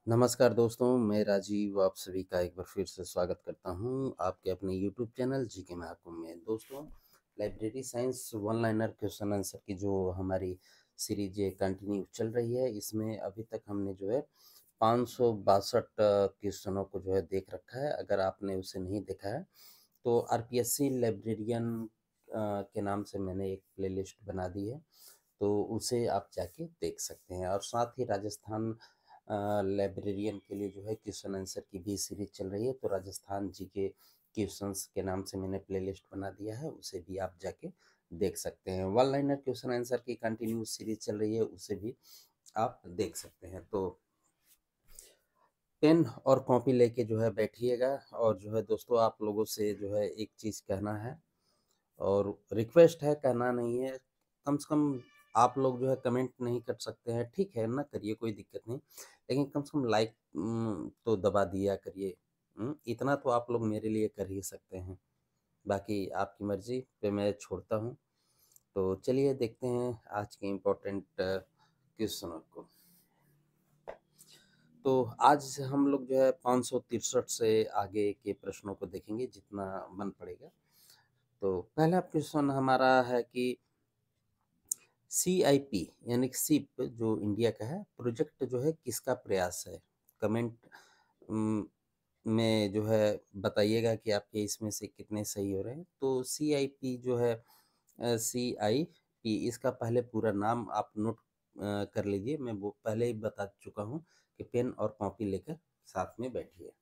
नमस्कार दोस्तों, मैं राजीव आप सभी का एक बार फिर से स्वागत करता हूं आपके अपने यूट्यूब चैनल जीके महाकुंभ में। दोस्तों, library science one liner question answer की जो हमारी सीरीज ये कंटिन्यू चल रही है, इसमें अभी तक हमने जो है 562 क्वेश्चनों को जो है देख रखा है। अगर आपने उसे नहीं देखा है तो आरपीएससी लाइब्रेरियन के नाम से मैंने एक प्लेलिस्ट बना दी है, तो उसे आप जाके देख सकते हैं। और साथ ही राजस्थान लाइब्रेरियन के लिए जो है क्वेश्चन आंसर की भी सीरीज चल रही है, तो राजस्थान जी के क्वेश्चंस के नाम से मैंने प्लेलिस्ट बना दिया है, उसे भी आप जाके देख सकते हैं। वन लाइनर क्वेश्चन आंसर की कंटिन्यू सीरीज चल रही है, उसे भी आप देख सकते हैं। तो पेन और कॉपी लेके जो है बैठिएगा, और जो है दोस्तों आप लोगों से जो है एक चीज़ कहना है और रिक्वेस्ट है, कहना नहीं है। कम से कम आप लोग जो है कमेंट नहीं कर सकते हैं, ठीक है ना, करिए, कोई दिक्कत नहीं, लेकिन कम से कम लाइक तो दबा दिया करिए। इतना तो आप लोग मेरे लिए कर ही सकते हैं, बाकी आपकी मर्जी पे मैं छोड़ता हूँ। तो चलिए देखते हैं आज के इम्पोर्टेंट क्वेश्चनों को। तो आज हम लोग जो है 563 से आगे के प्रश्नों को देखेंगे जितना बन पड़ेगा। तो पहला क्वेश्चन हमारा है कि सीआईपी यानी कि सिप जो इंडिया का है प्रोजेक्ट जो है किसका प्रयास है? कमेंट में जो है बताइएगा कि आपके इसमें से कितने सही हो रहे हैं। तो सीआईपी जो है सीआईपी, इसका पहले पूरा नाम आप नोट कर लीजिए। मैं वो पहले ही बता चुका हूँ कि पेन और कॉपी लेकर साथ में बैठिए।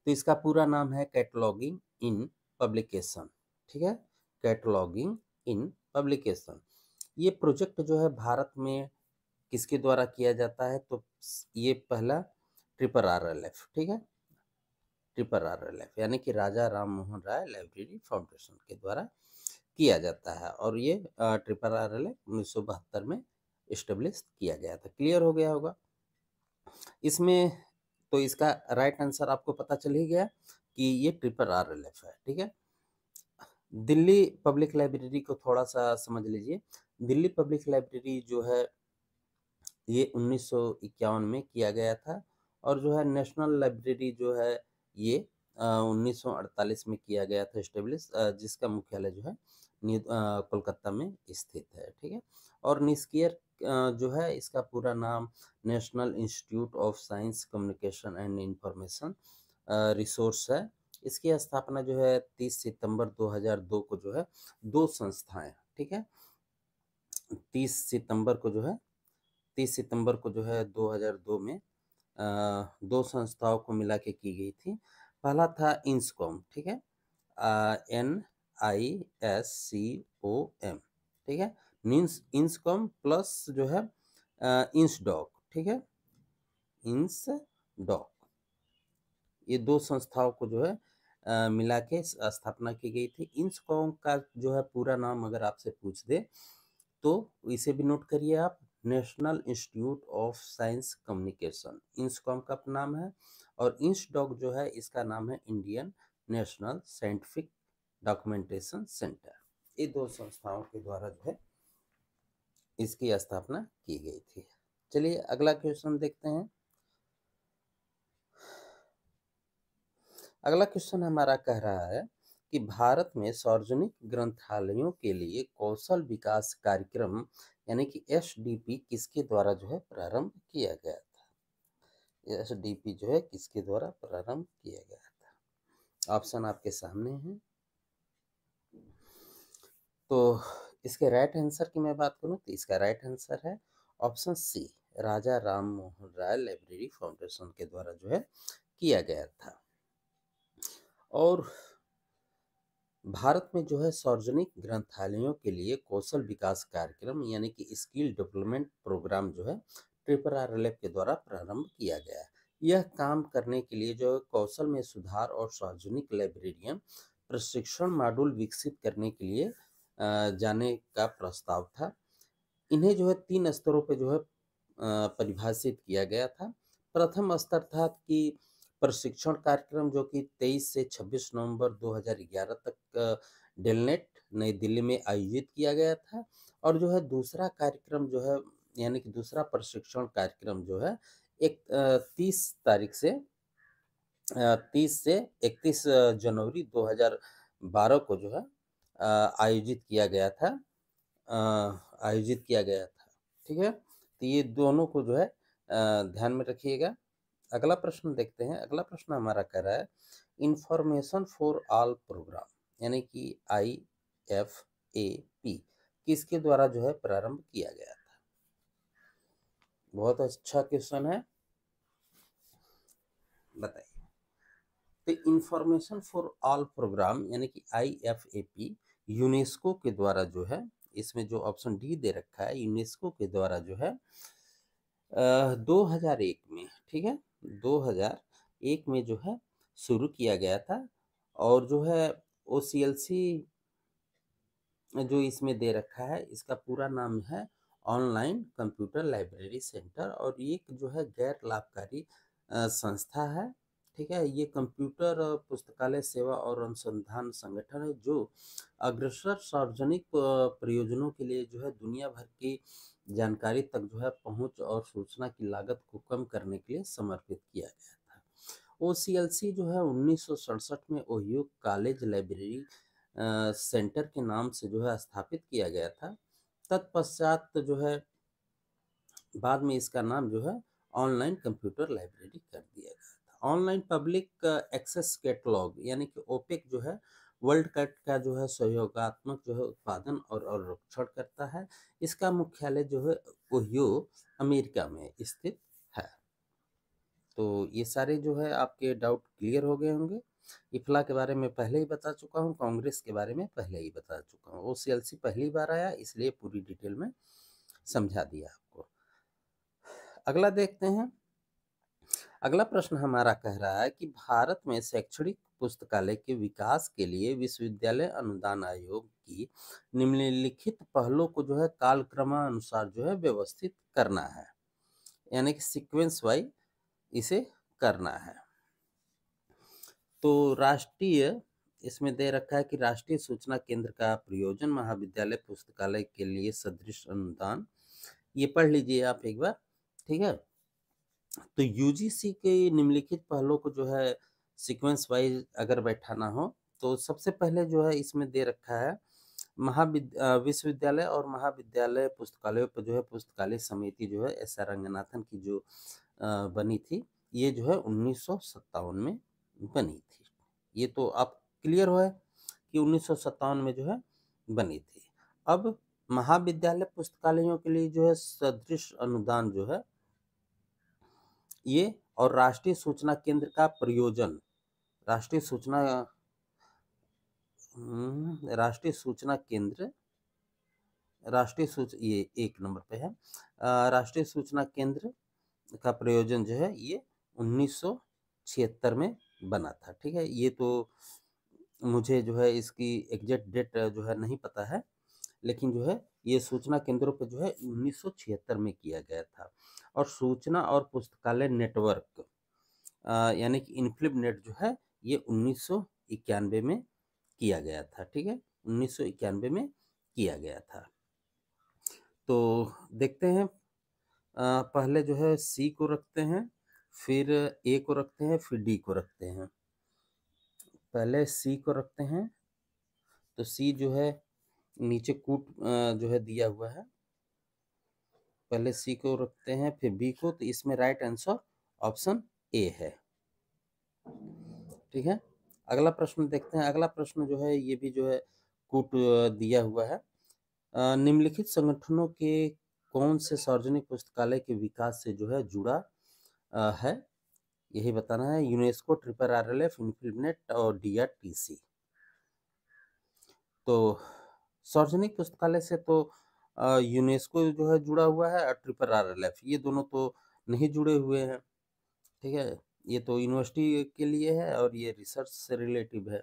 तो इसका पूरा नाम है कैटलॉगिंग इन पब्लिकेशन। ठीक है, कैटलॉगिंग इन पब्लिकेशन। ये प्रोजेक्ट जो है भारत में किसके द्वारा किया जाता है? तो ये पहला ट्रिपल आरएलएफ, ठीक है, ट्रिपल आरएलएफ यानी कि राजा राम मोहन राय लाइब्रेरी फाउंडेशन के द्वारा किया जाता है। और ये ट्रिपल आरएलएफ 1972 में इस्टेब्लिश किया गया था। क्लियर हो गया होगा इसमें। तो इसका राइट आंसर आपको पता चल ही गया कि ये ट्रिपल आरएलएफ है। ठीक है, दिल्ली पब्लिक लाइब्रेरी को थोड़ा सा समझ लीजिए। दिल्ली पब्लिक लाइब्रेरी जो है ये 1951 में किया गया था, और जो है नेशनल लाइब्रेरी जो है ये 1948 में किया गया था इस्टेब्लिश, जिसका मुख्यालय जो है कोलकाता में स्थित है। ठीक है, और निष्क्रिय जो है इसका पूरा नाम national Institute of Science communication and information resource है। इसकी स्थापना जो है 30 सितंबर 2002 को जो है दो संस्थाएं, ठीक है, 30 सितंबर को जो है 30 सितंबर को जो है 2002 में दो संस्थाओं को मिला के की गई थी। पहला था इंस्कॉम, ठीक है, NISCOM, ठीक है, मीन्स इंस्कॉम प्लस जो है इंसडॉक, ठीक है, इंसडॉक, ये दो संस्थाओं को जो है मिला के स्थापना की गई थी। इंस्कॉम का जो है पूरा नाम अगर आपसे पूछ दे तो इसे भी नोट करिए आप, National Institute of Science Communication, INSCOM का नाम है। और इंसडॉक जो है इसका नाम है Indian national scientific documentation centre. ये दो संस्थाओं के द्वारा जो है इसकी स्थापना की गई थी। चलिए अगला क्वेश्चन देखते हैं। अगला क्वेश्चन हमारा कह रहा है कि भारत में सार्वजनिक ग्रंथालयों के लिए कौशल विकास कार्यक्रम यानी कि एसडीपी किसके द्वारा जो है प्रारंभ किया गया था? एसडीपी जो है किसके द्वारा प्रारंभ किया गया था? ऑप्शन आपके सामने है। तो इसके राइट आंसर की मैं बात करूं तो इसका राइट आंसर है ऑप्शन सी, राजा राम मोहन राय लाइब्रेरी फाउंडेशन के द्वारा जो है किया गया था। और भारत में जो है सार्वजनिक ग्रंथालयों के लिए कौशल विकास कार्यक्रम यानी कि स्किल डेवलपमेंट प्रोग्राम जो है ट्रिपल आरएलएफ के द्वारा प्रारंभ किया गया है। यह काम करने के लिए जो है कौशल में सुधार और सार्वजनिक लाइब्रेरियन प्रशिक्षण मॉड्यूल विकसित करने के लिए जाने का प्रस्ताव था। इन्हें जो है 3 स्तरों पे जो है परिभाषित किया गया था। प्रथम स्तर था कि प्रशिक्षण कार्यक्रम जो कि 23 से 26 नवंबर 2011 तक डेलनेट नई दिल्ली में आयोजित किया गया था। और जो है दूसरा कार्यक्रम जो है यानी कि दूसरा प्रशिक्षण कार्यक्रम जो है 30 तारीख से 30 से 31 जनवरी 2012 को जो है आयोजित किया गया था। आयोजित किया गया था, ठीक है? तो ये दोनों को जो है ध्यान में रखिएगा। अगला प्रश्न देखते हैं। अगला प्रश्न हमारा कह रहा है इंफॉर्मेशन फॉर ऑल प्रोग्राम यानी कि IFAP किसके द्वारा जो है प्रारंभ किया गया था? बहुत अच्छा क्वेश्चन है, बताइए। तो इंफॉर्मेशन फॉर ऑल प्रोग्राम यानी कि IFAP यूनेस्को के द्वारा जो है, इसमें जो ऑप्शन डी दे रखा है, यूनेस्को के द्वारा जो है 2001 में, ठीक है, 2001 में जो है शुरू किया गया था। और जो है OCLC जो इसमें दे रखा है, इसका पूरा नाम है ऑनलाइन कंप्यूटर लाइब्रेरी सेंटर, और ये जो है गैर लाभकारी संस्था है, ठीक है। ये कंप्यूटर पुस्तकालय सेवा और अनुसंधान संगठन है जो अग्रसर सार्वजनिक प्रयोजनों के लिए जो है दुनिया भर की जानकारी तक जो है पहुंच और सूचना की लागत को कम करने के लिए समर्पित किया गया था। OCLC जो है 1967 में ओहियो कॉलेज लाइब्रेरी सेंटर के नाम से जो है स्थापित किया गया था। तत्पश्चात जो है बाद में इसका नाम जो है ऑनलाइन कंप्यूटर लाइब्रेरी कर दिया गया था। ऑनलाइन पब्लिक एक्सेस कैटलॉग यानी कि ओपेक जो है वर्ल्ड कट का जो है सहयोगात्मक जो है उत्पादन और रक्षण करता है। इसका मुख्यालय जो है ओहियो अमेरिका में स्थित है। तो ये सारे जो है आपके डाउट क्लियर हो गए होंगे। इफ्ला के बारे में पहले ही बता चुका हूँ, कांग्रेस के बारे में पहले ही बता चुका हूँ। OCLC पहली बार आया इसलिए पूरी डिटेल में समझा दिया आपको। अगला देखते हैं। अगला प्रश्न हमारा कह रहा है कि भारत में शैक्षणिक पुस्तकालय के विकास के लिए विश्वविद्यालय अनुदान आयोग की निम्नलिखित पहलों को जो है कालक्रमानुसार जो है व्यवस्थित करना है, यानी कि सीक्वेंस वाइज इसे करना है। तो राष्ट्रीय इसमें दे रखा है कि राष्ट्रीय सूचना केंद्र का प्रयोजन महाविद्यालय पुस्तकालय के लिए सदृश अनुदान, ये पढ़ लीजिए आप एक बार, ठीक है। तो UGC के निम्नलिखित पहलों को जो है सीक्वेंस वाइज अगर बैठाना हो तो सबसे पहले जो है इसमें दे रखा है विश्वविद्यालय और महाविद्यालय पुस्तकालयों पर जो है पुस्तकालय समिति जो है SR रंगनाथन की जो बनी थी, ये जो है 1957 में बनी थी। ये तो आप क्लियर हो है कि 1957 में जो है बनी थी। अब महाविद्यालय पुस्तकालयों के लिए जो है सदृश अनुदान जो है ये, और राष्ट्रीय सूचना केंद्र का प्रयोजन, राष्ट्रीय सूचना केंद्र, ये 1 नंबर पे है। राष्ट्रीय सूचना केंद्र का प्रयोजन जो है ये 1976 में बना था, ठीक है। ये तो मुझे जो है इसकी एग्जैक्ट डेट जो है नहीं पता है, लेकिन जो है ये सूचना केंद्रों पर जो है 1976 में किया गया था। और सूचना और पुस्तकालय नेटवर्क यानी कि इन्फिलिप जो है ये 1991 में किया गया था, ठीक है, 1991 में किया गया था। तो देखते हैं, पहले जो है C को रखते हैं, फिर A को रखते हैं, फिर D को रखते हैं। पहले C को रखते हैं, तो C जो है नीचे कूट जो है दिया हुआ है, पहले C को रखते हैं फिर B को, तो इसमें राइट आंसर ऑप्शन A है, ठीक है। अगला प्रश्न देखते हैं। अगला प्रश्न जो है ये भी जो है कूट दिया हुआ है। निम्नलिखित संगठनों के कौन से सार्वजनिक पुस्तकालय के विकास से जो है जुड़ा है, यही बताना है। यूनेस्को, RRLF, इन्फिलिपनेट और DRTC। तो सार्वजनिक पुस्तकालय से तो यूनेस्को जो है जुड़ा हुआ है, और RRLF, ये दोनों तो नहीं जुड़े हुए हैं, ठीक है। ये तो यूनिवर्सिटी के लिए है और ये रिसर्च से रिलेटिव है।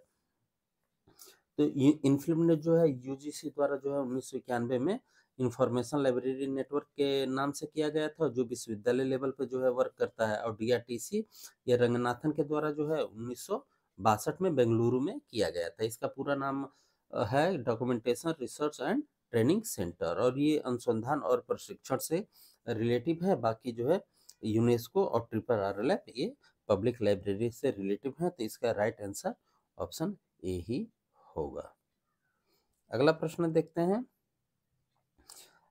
तो इन्फिलिपनेट जो है UGC द्वारा जो है 1991 में इंफॉर्मेशन लाइब्रेरी नेटवर्क के नाम से किया गया था, जो विश्वविद्यालय लेवल पर जो है वर्क करता है। और DRTC ये रंगनाथन के द्वारा जो है 1962 में बेंगलुरु में किया गया था। इसका पूरा नाम है documentation research and training centre, और ये अनुसंधान और प्रशिक्षण से रिलेटिव है। बाकी जो है यूनेस्को और ट्रिपल RLF ये पब्लिक लाइब्रेरी से रिलेटिव हैं, तो इसका राइट आंसर ऑप्शन ए ही होगा। अगला प्रश्न देखते हैं।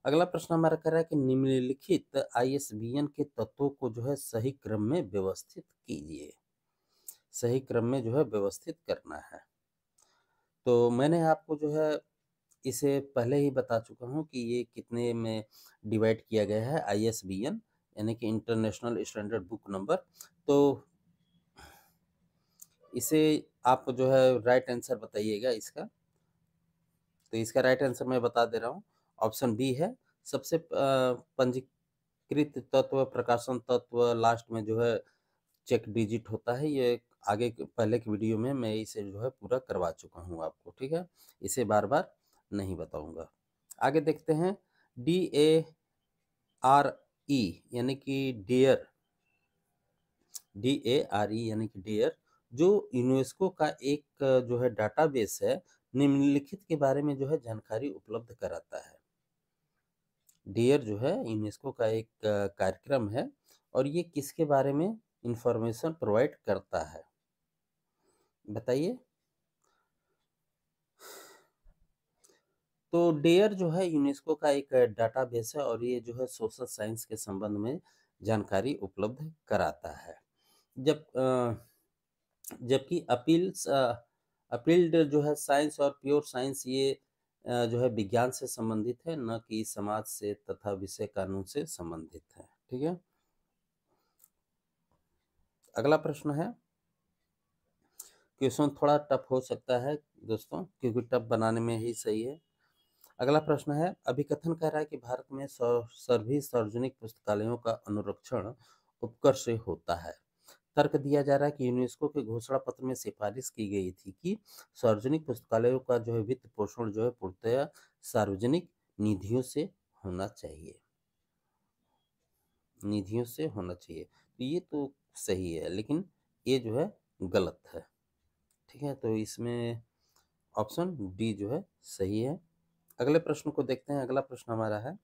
अगला प्रश्न हमारा कह रहा है कि निम्नलिखित ISBN के तत्वों को जो है सही क्रम में व्यवस्थित कीजिए। सही क्रम में जो है व्यवस्थित करना है। तो मैंने आपको जो है इसे पहले ही बता चुका हूँ कि ये कितने में डिवाइड किया गया है। ISBN यानी कि इंटरनेशनल स्टैंडर्ड बुक नंबर। तो इसे आप जो है राइट आंसर बताइएगा इसका। तो इसका राइट आंसर मैं बता दे रहा हूँ, ऑप्शन बी है। सबसे पंजीकृत तत्व, प्रकाशन तत्व लास्ट में जो है चेक डिजिट होता है। ये आगे पहले के वीडियो में मैं इसे जो है पूरा करवा चुका हूँ आपको, ठीक है। इसे बार बार नहीं बताऊंगा। आगे देखते हैं। DARE यानी कि डेयर, DARE यानी कि डेयर जो यूनेस्को का एक जो है डाटाबेस है, निम्नलिखित के बारे में जो है जानकारी उपलब्ध कराता है। डेयर जो है यूनेस्को का एक कार्यक्रम है और ये किसके बारे में इंफॉर्मेशन प्रोवाइड करता है, बताइए। तो डेयर जो है यूनेस्को का एक डाटाबेस है और ये जो है सोशल साइंस के संबंध में जानकारी उपलब्ध कराता है। जबकि अपील्ड जो है साइंस और प्योर साइंस ये जो है विज्ञान से संबंधित है, न कि समाज से तथा विषय कानून से संबंधित है, ठीक है। अगला प्रश्न है। क्वेश्चन थोड़ा टफ हो सकता है दोस्तों, क्योंकि टफ बनाने में ही सही है। अगला प्रश्न है। अभिकथन कह रहा है कि भारत में सभी सार्वजनिक पुस्तकालयों का अनुरक्षण उपकर से होता है। तर्क दिया जा रहा है कि यूनेस्को के घोषणा पत्र में सिफारिश की गई थी कि सार्वजनिक पुस्तकालयों का जो है वित्त पोषण जो है पूर्णतः सार्वजनिक निधियों से होना चाहिए, निधियों से होना चाहिए। तो ये तो सही है, लेकिन ये जो है गलत है, ठीक है। तो इसमें ऑप्शन डी जो है सही है। अगले प्रश्न को देखते हैं। अगला प्रश्न हमारा है।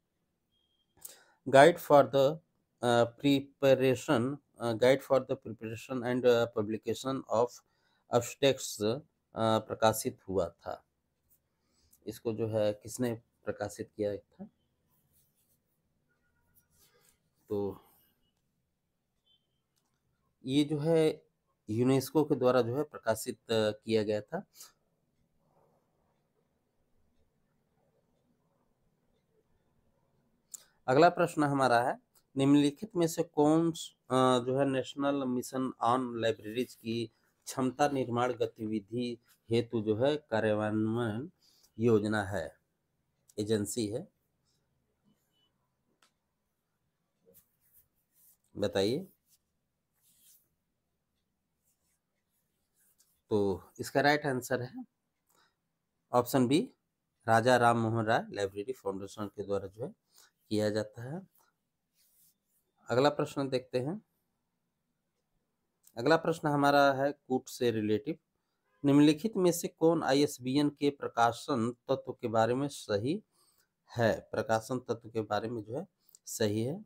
Guide for the preparation guide for the preparation and publication of abstracts प्रकाशित हुआ था। इसको जो है किसने प्रकाशित किया था? तो ये जो है यूनेस्को के द्वारा जो है प्रकाशित किया गया था। अगला प्रश्न हमारा है। निम्नलिखित में से कौन जो है नेशनल मिशन ऑन लाइब्रेरीज की क्षमता निर्माण गतिविधि हेतु जो है कार्यान्वयन योजना है, एजेंसी है, बताइए। तो इसका राइट आंसर है ऑप्शन बी, राजा राम मोहन राय लाइब्रेरी फाउंडेशन के द्वारा जो है किया जाता है। अगला प्रश्न देखते हैं। अगला प्रश्न हमारा है कूट से रिलेटिव। निम्नलिखित में से कौन ISBN के प्रकाशन तत्व के बारे में सही है? प्रकाशन तत्व के बारे में जो है सही है।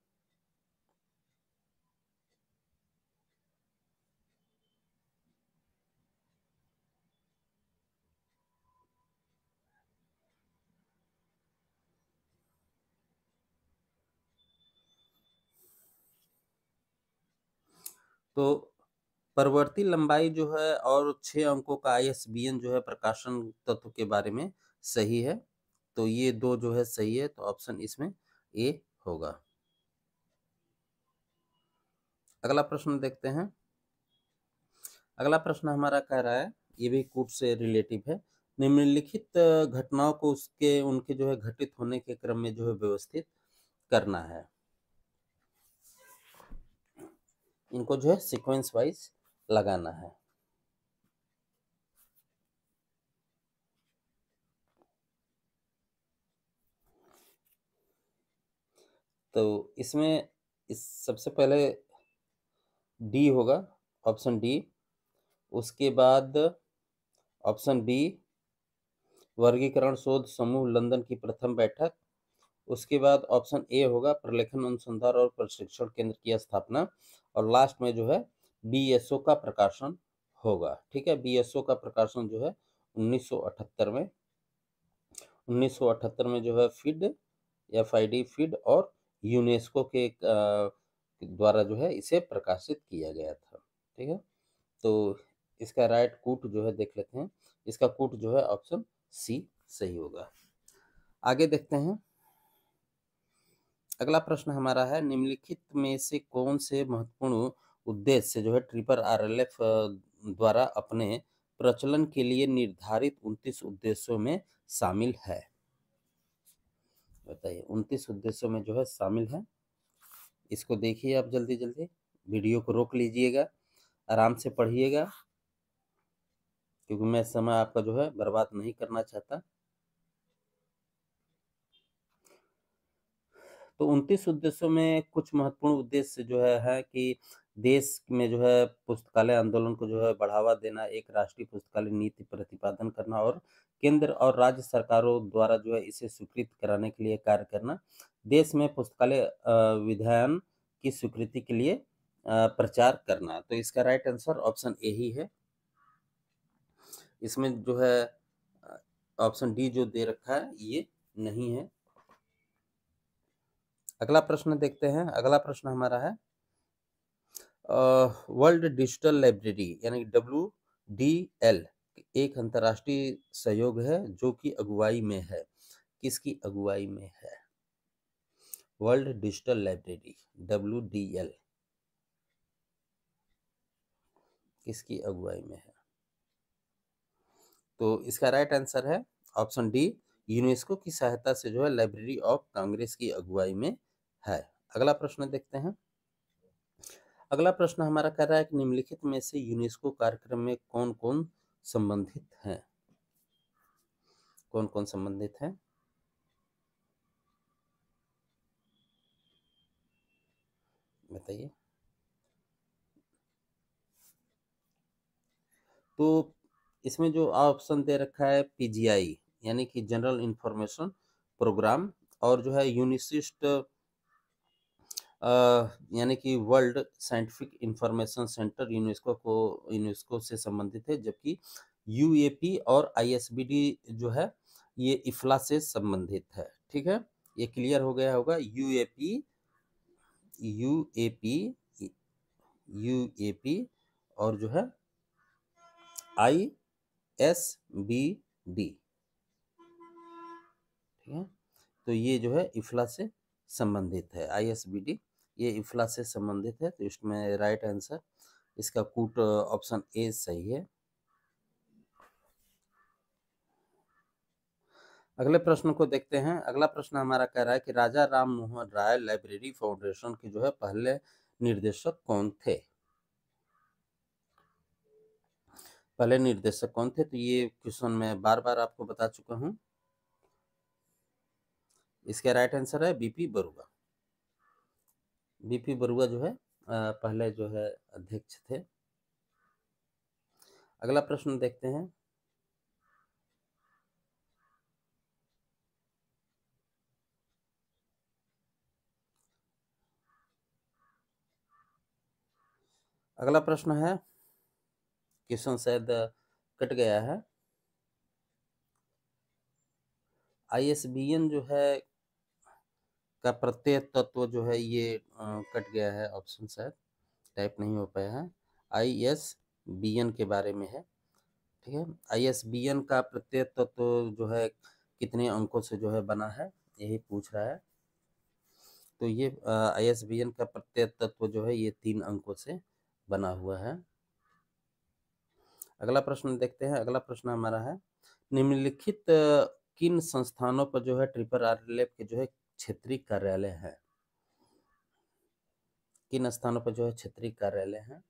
तो परवर्ती लंबाई जो है और 6 अंकों का ISBN जो है प्रकाशन तत्व के बारे में सही है। तो ये दो जो है सही है, तो ऑप्शन इसमें ए होगा। अगला प्रश्न देखते हैं। अगला प्रश्न हमारा कह रहा है, ये भी कूट से रिलेटिव है। निम्नलिखित घटनाओं को उसके उनके जो है घटित होने के क्रम में जो है व्यवस्थित करना है। इनको जो है सीक्वेंस वाइज लगाना है। तो इसमें इस सबसे पहले डी होगा, ऑप्शन डी। उसके बाद ऑप्शन बी, वर्गीकरण शोध समूह लंदन की प्रथम बैठक। उसके बाद ऑप्शन ए होगा प्रलेखन अनुसंधान और प्रशिक्षण केंद्र की स्थापना, और लास्ट में जो है बीएसओ का प्रकाशन होगा। ठीक है, बीएसओ का प्रकाशन जो है 1978 में 1978 में जो है फीड एफआईडी फीड और यूनेस्को के द्वारा जो है इसे प्रकाशित किया गया था। ठीक है, तो इसका राइट कूट जो है देख लेते हैं। इसका कूट जो है ऑप्शन सी सही होगा। आगे देखते हैं। अगला प्रश्न हमारा है निम्नलिखित में से कौन से महत्वपूर्ण उद्देश्य जो है ट्रिपल आरएलएफ द्वारा अपने प्रचलन के लिए निर्धारित 29 उद्देश्यों में शामिल है। बताइए 29 उद्देश्यों में जो है शामिल है। इसको देखिए आप जल्दी जल्दी, वीडियो को रोक लीजिएगा, आराम से पढ़िएगा, क्योंकि मैं समय आपका जो है बर्बाद नहीं करना चाहता। तो 29 उद्देश्यों में कुछ महत्वपूर्ण उद्देश्य जो है कि देश में जो है पुस्तकालय आंदोलन को जो है बढ़ावा देना, एक राष्ट्रीय पुस्तकालय नीति प्रतिपादन करना और केंद्र और राज्य सरकारों द्वारा जो है इसे स्वीकृत कराने के लिए कार्य करना, देश में पुस्तकालय विधायन की स्वीकृति के लिए प्रचार करना। तो इसका राइट आंसर ऑप्शन ए ही है। इसमें जो है ऑप्शन डी जो दे रखा है ये नहीं है। अगला प्रश्न देखते हैं। अगला प्रश्न हमारा है वर्ल्ड डिजिटल लाइब्रेरी यानी WDL एक अंतर्राष्ट्रीय सहयोग है जो कि अगुवाई में है। किसकी अगुवाई में है? वर्ल्ड डिजिटल लाइब्रेरी WDL किसकी अगुवाई में है? तो इसका राइट आंसर है ऑप्शन डी, यूनेस्को की सहायता से जो है लाइब्रेरी ऑफ कांग्रेस की अगुवाई में है। अगला प्रश्न देखते हैं। अगला प्रश्न हमारा कह रहा है कि निम्नलिखित में से यूनेस्को कार्यक्रम में कौन कौन संबंधित हैं? कौन कौन संबंधित हैं? बताइए। तो इसमें जो ऑप्शन दे रखा है PGI यानी कि जनरल इंफॉर्मेशन प्रोग्राम, और जो है यूनिसिस्ट यानी कि world scientific information centre UNESCO से संबंधित है, जबकि UAP और ISBD जो है ये इफ्ला से संबंधित है। ठीक है, ये क्लियर हो गया होगा। यूएपी यूएपी और जो है ISBD। ठीक है, तो ये जो है इफ्ला से संबंधित है। ISBD ये इफ्ला से संबंधित है, तो इसमें राइट आंसर इसका कूट ऑप्शन ए सही है। अगले प्रश्न को देखते हैं। अगला प्रश्न हमारा कह रहा है कि राजा राम मोहन राय लाइब्रेरी फाउंडेशन के जो है पहले निर्देशक कौन थे? पहले निर्देशक कौन थे? तो ये क्वेश्चन मैं बार बार आपको बता चुका हूं। इसका राइट आंसर है BP बरुआ। BP बरुआ जो है पहले जो है अध्यक्ष थे। अगला प्रश्न देखते हैं। अगला प्रश्न है, क्वेश्चन शायद कट गया है। ISBN जो है का प्रत्यय तत्व जो है ये कट गया है, ऑप्शन शायद टाइप नहीं हो पाया है। ISBN के बारे में है। ठीक है, ISBN का प्रत्यय तत्व जो है कितने अंकों से जो है बना है, यही पूछ रहा है। तो ये ISBN का प्रत्यय तत्व जो है ये 3 अंकों से बना हुआ है। अगला प्रश्न देखते हैं। अगला प्रश्न हमारा है निम्नलिखित किन संस्थानों पर जो है ट्रिपल आरएलएफ के जो है क्षेत्रीय कार्यालय है? किन स्थानों पर जो है क्षेत्रीय कार्यालय है?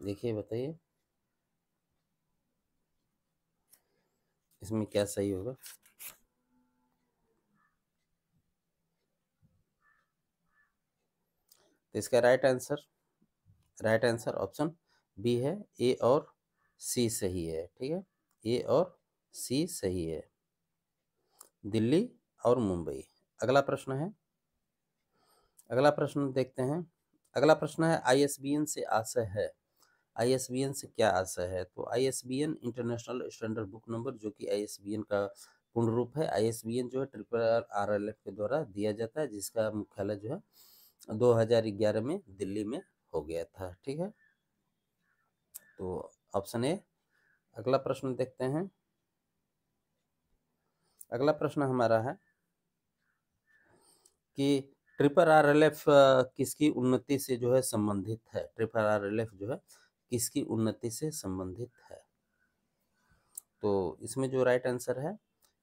देखिए, बताइए इसमें क्या सही होगा। तो इसका राइट आंसर ऑप्शन बी है, ए और सी सही है। ठीक है, ए और सी सही है, दिल्ली और मुंबई। अगला प्रश्न है, अगला प्रश्न देखते हैं। अगला प्रश्न है, आईएसबीएन से आशय है। आईएसबीएन से क्या आशय है? तो ISBN international standard book number, जो कि आईएसबीएन का पूर्ण रूप है। आईएसबीएन जो है ट्रिपल आरएलएफ के द्वारा दिया जाता है, जिसका मुख्यालय जो है 2011 में दिल्ली में हो गया था। ठीक है, तो ऑप्शन ए। अगला प्रश्न देखते हैं। अगला प्रश्न हमारा है कि ट्रिपल आरएलएफ किसकी उन्नति से जो है संबंधित है? ट्रिपल आरएलएफ जो है किसकी उन्नति से संबंधित है? तो इसमें जो राइट आंसर है,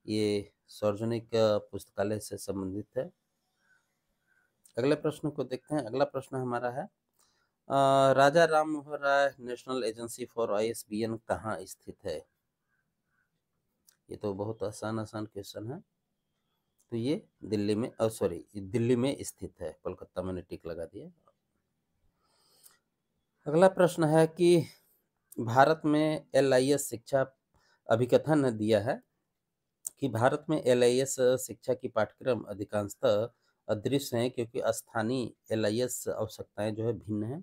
ये सार्वजनिक पुस्तकालय से संबंधित है। अगले प्रश्न को देखते हैं। अगला प्रश्न हमारा है, राजा Ram Mohan Roy national agency for ISBN कहाँ स्थित है? ये तो बहुत आसान आसान क्वेश्चन है। तो ये दिल्ली में, सॉरी, दिल्ली में स्थित है। कोलकाता मैंने टिक लगा दिया। अगला प्रश्न है कि भारत में एलआईएस शिक्षा अभिकथन दिया है कि भारत में एलआईएस शिक्षा की पाठ्यक्रम अधिकांशतः अदृश्य हैं, क्योंकि स्थानीय एलआईएस आवश्यकताएं जो है भिन्न हैं।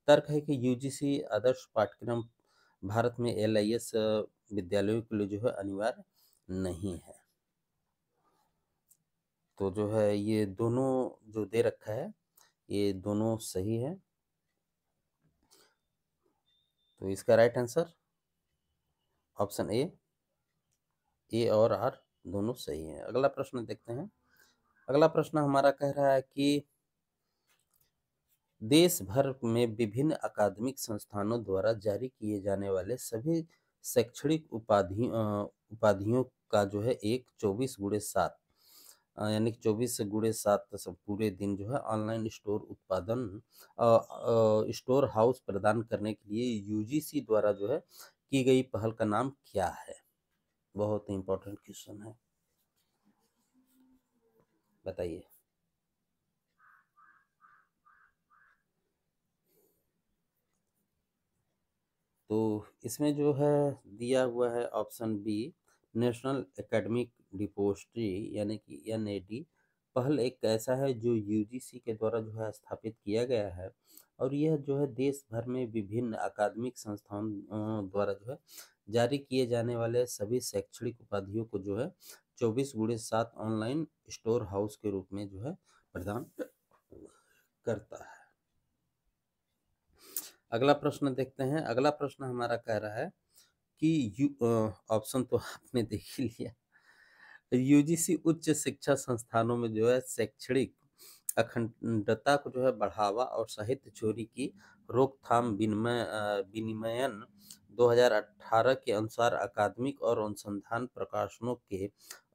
तर्क है कि यूजीसी आदर्श पाठ्यक्रम भारत में एलआईएस विद्यालयों के लिए जो है अनिवार्य नहीं है। तो जो है ये दोनों जो दे रखा है, ये दोनों सही है। तो इसका राइट आंसर ऑप्शन ए और आर दोनों सही है। अगला प्रश्न देखते हैं। अगला प्रश्न हमारा कह रहा है कि देश भर में विभिन्न अकादमिक संस्थानों द्वारा जारी किए जाने वाले सभी शैक्षणिक उपाधियों का जो है एक 24x7 यानी कि 24x7 सब पूरे दिन जो है ऑनलाइन स्टोर हाउस प्रदान करने के लिए यूजीसी द्वारा जो है की गई पहल का नाम क्या है? बहुत ही इंपॉर्टेंट क्वेश्चन है, बताइए। तो इसमें जो है दिया हुआ है option B, national academic depository यानी कि एनएडी पहल एक ऐसा है जो यूजीसी के द्वारा जो है स्थापित किया गया है, और यह जो है देश भर में विभिन्न अकादमिक संस्थाओं द्वारा जो है जारी किए जाने वाले सभी शैक्षणिक उपाधियों को जो है 24x7 ऑनलाइन स्टोर हाउस के रूप में जो है प्रदान करता है। अगला प्रश्न देखते हैं। अगला प्रश्न हमारा कह रहा है कि ऑप्शन तो आपने देख ही लिया। यूजीसी उच्च शिक्षा संस्थानों में जो है शैक्षणिक अखंडता को जो है बढ़ावा और साहित्य चोरी की रोकथाम विनियमन 2018 के अनुसार अकादमिक और अनुसंधान प्रकाशनों के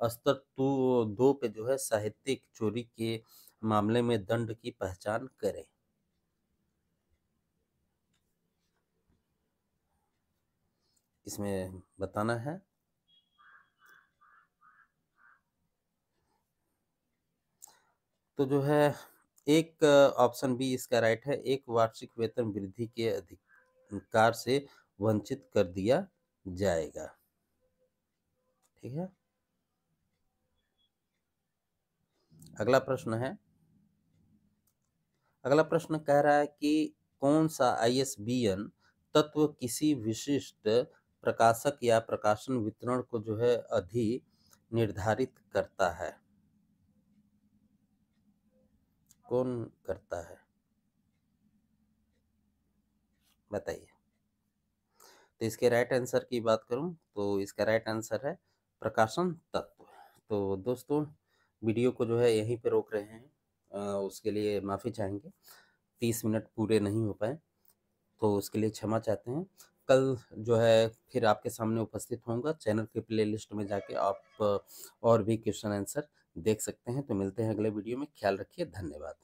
स्तर 2 पे जो है साहित्यिक चोरी के मामले में दंड की पहचान करें। इसमें बताना है। तो जो है एक ऑप्शन बी इसका राइट है, एक वार्षिक वेतन वृद्धि के अधिकार से वंचित कर दिया जाएगा। ठीक है, अगला प्रश्न है। अगला प्रश्न कह रहा है कि कौन सा आईएसबीएन तत्व किसी विशिष्ट प्रकाशक या प्रकाशन वितरण को जो है अधि निर्धारित करता है? कौन करता है, बताइए। तो इसके राइट आंसर की बात करूं तो इसका राइट आंसर है प्रकाशन तत्व। तो दोस्तों, वीडियो को जो है यहीं पे रोक रहे हैं, उसके लिए माफ़ी चाहेंगे। 30 मिनट पूरे नहीं हो पाए, तो उसके लिए क्षमा चाहते हैं। कल जो है फिर आपके सामने उपस्थित होऊंगा। चैनल के प्लेलिस्ट में जाके आप और भी क्वेश्चन आंसर देख सकते हैं। तो मिलते हैं अगले वीडियो में। ख्याल रखिए, धन्यवाद।